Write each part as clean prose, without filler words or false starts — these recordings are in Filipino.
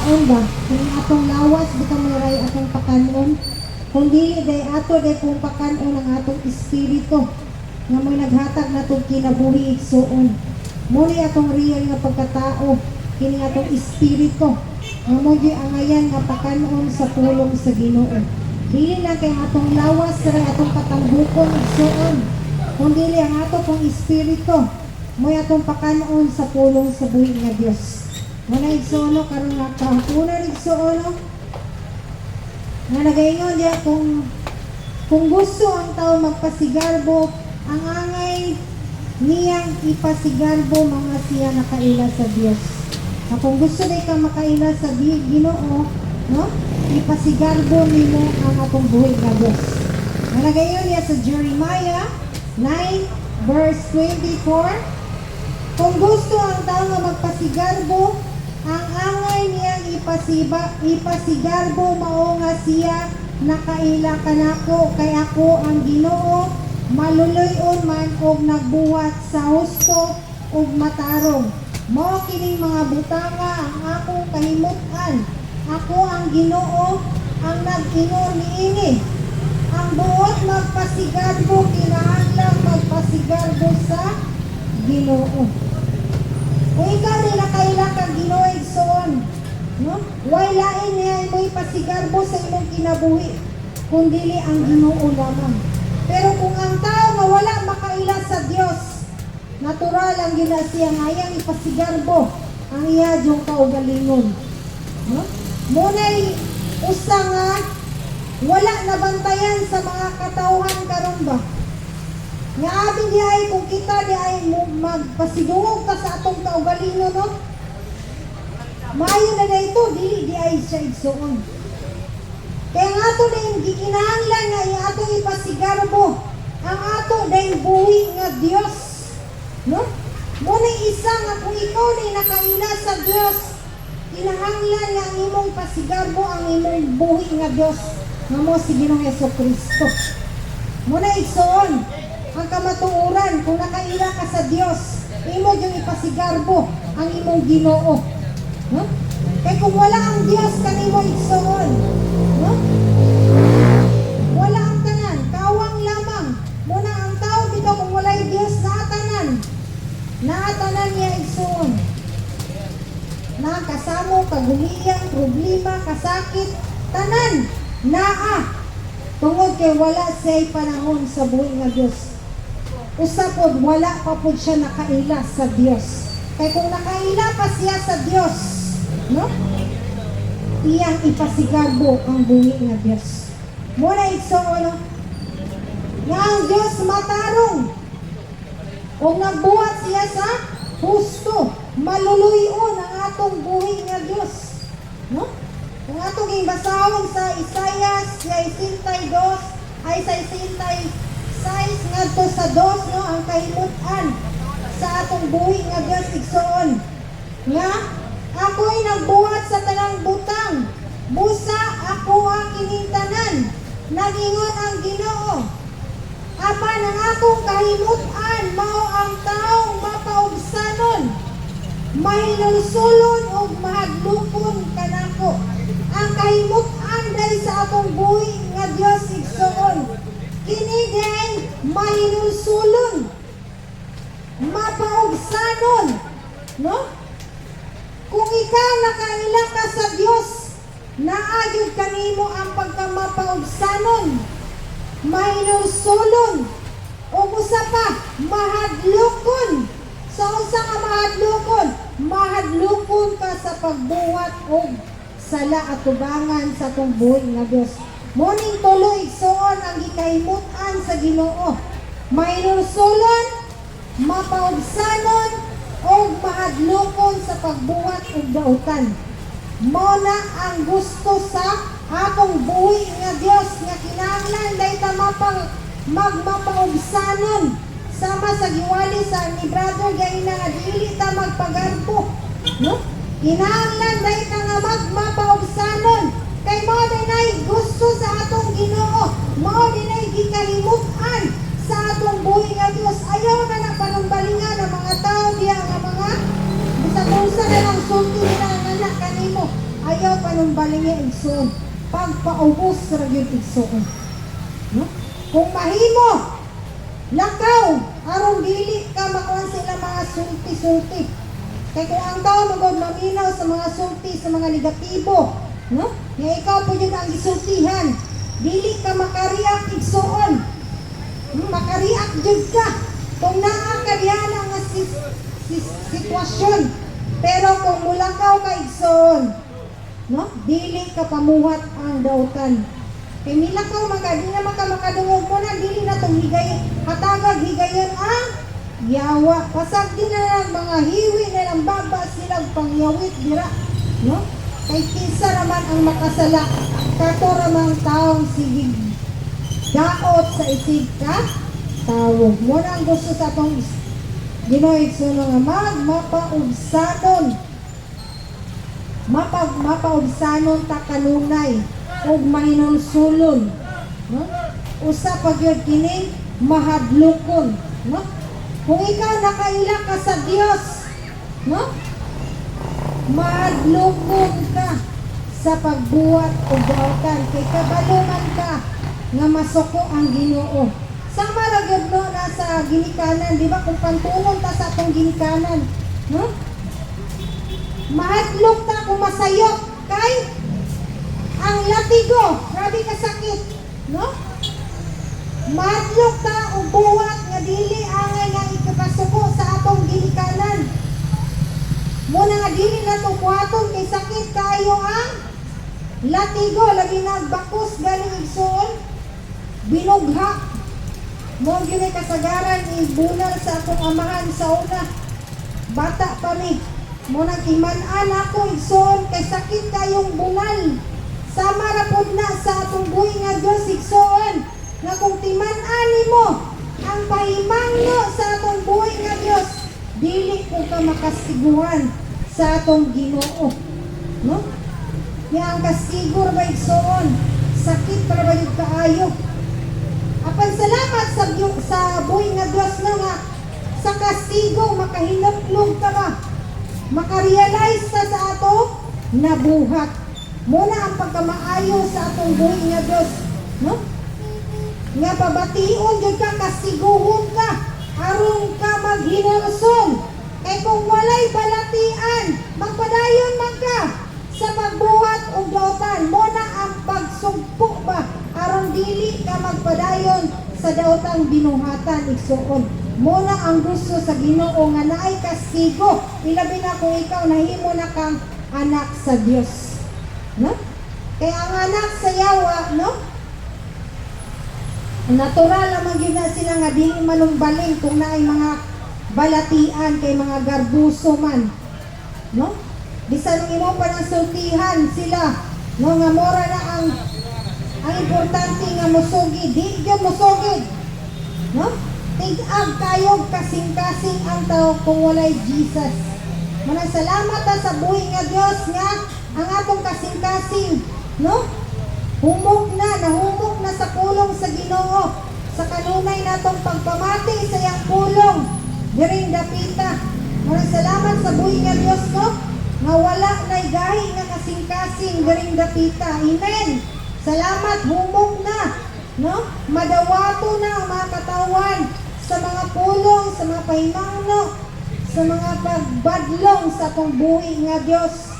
pagkaon ba? Kung atong lawas, bitaw maray atong pakanon. Kung dili day ato day kung pakanon ang atong espiritu nga may naghatag na itong kinabuhi igsuon. Muli atong real nga pagkatao, kini atong espiritu nga mo'y angayan nga pakanon sa pulong sa Ginoo. Dili lang kay atong lawas sa atong patambukon igsuon, kung dili ang ato pong espiritu mo'y atong pakanon sa pulong sa buhi nga Dios. Muna igsuon karon nga kahunan igsuon nga nagaingon diya kung gusto ang tao magpasigarbo, ang angay niyang ipasigarbo mga siya nakaila sa Dios. Na kung gusto day kang makaila sa Ginoo, no? Ipasigarbo nimo ang atong buhi nga Dios. Nagayon niya sa Jeremiah 9 verse 24. Kung gusto ang tao nga magpasigarbo, ang angay niyang ipasigarbo mao nga siya nakaila kanako, kay ako ang Ginoo, maluluyon man og nagbuhat sa husto ug matarong. Mao kining mga butanga ang akong kahimutan. Ako ang Ginoo, ang nag-ingon niini. Ang buot magpasigarbo, kinahanglang magpasigarbo sa Ginoo. Kung ikaw rin nakaila kang Ginoo igsoon, no? Way lain niya mo'y pasigarbo sa imong kinabuhi, kung dili ang Ginoo lamang. Pero kung ang tao nga wala makaila sa Dios, natural ang yun na siya ngayang ipasigarbo ang iya diyong kaugalingon. No? Muna'y usa nga wala nabantayan sa mga katauhan karon ba? Nga abi di ay kung kita di ay magpasidungog ka sa atong kaugalingon, no? Maayo na na ito, dili di ay siya igsuon. Kaya nga ito na yung gikinahanglan nga yung atong ipasigarbo ang ato na yung buhi nga Diyos. No? Muna isa nga kung ikaw na nakaila sa Diyos, kinahanglan nga ang imong pasigarbo ang imong buhi nga Diyos nga mo si Ginoong Jesucristo. Muna igsoon ang kamatuoran kung nakaila ka sa Diyos, imo yung ipasigarbo ang imong Ginoo. No? Kaya kung wala ang Diyos kanimo igsoon, no? Wala ang tanan, kawang lamang. Muna ang tao dito kung wala'y Diyos naatanan niya igsoon. Na kasamo, kaguliyang, problema, kasakit, tanan, naa. Tungod kay wala siya'y panahon sa buhay nga Diyos. Usapod, wala pa po siya nakaila sa Diyos. Kaya kung nakaila pa siya sa Diyos, no? Iyang ipasigarbo ang buhi nga Diyos. Muna igsoon, no? Nga ang Diyos matarong. Kung nagbuhat siya sa husto, maluluyon ang atong buhi nga Diyos. No? Kung atong ibasahon sa Isaiah 62, ay sa 66 ngadto sa 2, no, ang kahimutan sa atong buhi nga Diyos igsoon. Nga ako'y nagbuhat sa tanang butang, busa ako ang kinintanan, nagingon ang Ginoo. Apan ang akong kahimutan, mao ang taong mapaubsanon, mahinulsulon o mahadlupon kanako. Ang kahimutan dahil sa atong buhi nga Diyos igsoon, kini dahil mahinulsulon, mapaubsanon, no? Kung ikaw nakaila ka sa Diyos, naagid kanimo ang pagkamapaubsanon, mahinulsulon, o usa pa, mahadlukon. Sa usa nga mahadlukon, mahadlukon ka sa pagbuhat o sala at tubangan sa atong buhi nga Diyos. Muning tuloy igsoon ang gikahimutan sa Ginoo, mahinulsulon, mapaubsanon, o mahadlukon sa pagbuhat o dautan. Mao na ang gusto sa akong buhi nga Diyos nga kinahanglan dahil magmapaubsanon sama sa giwali sa ni brother gayna nga dili ta magpagarbo, no? Kinahanglan dahil ta nga magmapaubsanon kay mao dinay gusto sa atong Ginoo, mao dinay gikahimutan sa atong buhi nga Diyos. Ayaw na panumbalingan ang mga tao diya nga mga sa tulsa na lang sulti nila nga kanimo. Ayaw manumbaling niya igsoon. Pagpaubos ra gyud igsoon. No? Kung mahimo lakaw aron dili ka makuha sa ilang mga sulti-sulti. Kay kung ang tao magod maminaw sa mga sulti, sa mga negatibo, no? Nga ikaw po yun ang isultihan. Dili ka makariak igsoon. Makariak jud ka. Kung naa ka diyan ang sitwasyon. Pero kung mulakaw ka igsoon, no? Dili ka pamuhat ang dautan. Kay milakaw man ka, di naman ka makadungog mo na, dili na itong higay, hatagag higayon ang yawa. Pasag din na lang mga hiwi na lang baba silang pangyawit dira, no? Kay kinsa naman ang makasala, kato ramang taong sigig daot sa isig ka tao. Muna ang gusto sa itong Ginoy suno nga mapaubsanon ta kanunay ug mahinulsulon, no? Usa pa gyud kini mahadlokon, no? Kung ikaw nakaila ka sa Dios, no? Mahadlokon ka sa pagbuhat og dautan kay kabalungan ka nga masuko ang Ginoo. Sama ra gyud no nasa ginikanan, di ba? Kung pantunon ta sa atong ginikanan, no? Mahadlok ta kung masayop kay ang latigo, grabe ka sakit, no? Mahadlok ta og buhat nga dili angay nga ikapasuko sa atong ginikanan. Muna nga dili na to buhaton kay sakit kayo ang latigo, lagi nagbakos galing igsoon, binugha. Mo gyud kasagaran ibunal sa atong amahan sa una. Bata pa mi. Mo nang iman-an ako igsoon kay sakit kayong bunal. Sama ra pud na sa atong buhi nga Dios igsoon nga kung timan-an nimo ang pahimangno sa atong buhi nga Dios, dili ko ka makastiguhan sa atong Ginoo, no? Nga ang kastigo ba igsoon, sakit para ba yung kaayo. Apan salamat sa buhi nga Dios na nga sa kastigo makahinutlog ka ba, makarealize ta sa ato nabuhat. Muna ang pagkamaayo sa atong buhi nga Dios, no? Nga pabation jud ka, kastiguhon ka aron ka maghinulsol. Kay kung walay balatian, magpadayon man ka sa pagbuhat og dautan. Muna ang pagsugpo ba aron dili ka magpadayon sa daotang binuhatan igsuon. Muna ang gusto sa Ginoo nga naay kastigo, ilabi na kung ikaw nahimo na kang anak sa Dios, no? Kaya ang anak sa yawa, no? Natural naman yun na sila nga dili manumbaling kung naay mga balatian kay mga garbuso man, no? Bisan ng imo pa ng sultihan sila, no? Nga mora na ang importante nga musugi, di yun musugid, no? Tig-ag kayog kasing-kasing ang tao kung walay Jesus. Manang salamat sa buhi nga Dios nga ang atong kasing-kasing, no? Nahumok na sa pulong sa Ginoo, sa kanunay natong pagpamati sa iyang pulong diring dapita. Maraming salamat sa buhi nga Dios, no? Nga wala na'y gahi nga kasing-kasing diring dapita. Amen. Salamat, humok na, no? Madawato na ang mga katawan sa mga pulong, sa mga pahimangno, sa mga pagbadlong sa atong buhi nga Dios.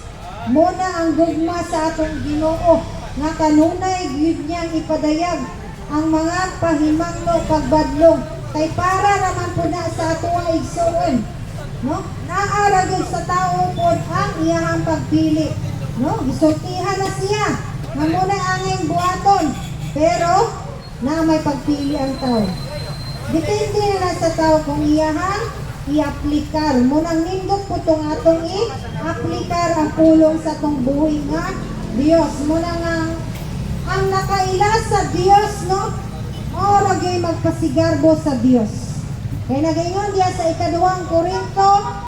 Muna ang gugma sa atong Ginoo nga kanunay gyud niyang ipadayag ang mga pahimangno pagbadlong kay para naman po na sa atuwa igsuon, no? Naara gyud sa tao pod ang iyang pagpili, no? Gisultihan na siya nga muna angay buhaton, pero na may pagpili ang tao. Depende na sa tao kung iyahang i-aplikar. Munang nindot po itong atong i-aplikar ang pulong sa itong buhay nga Diyos. Munang ang nakaila sa Diyos, no? O lagay magpasigarbo sa Diyos. Kaya nagayon diya sa 2 Korinto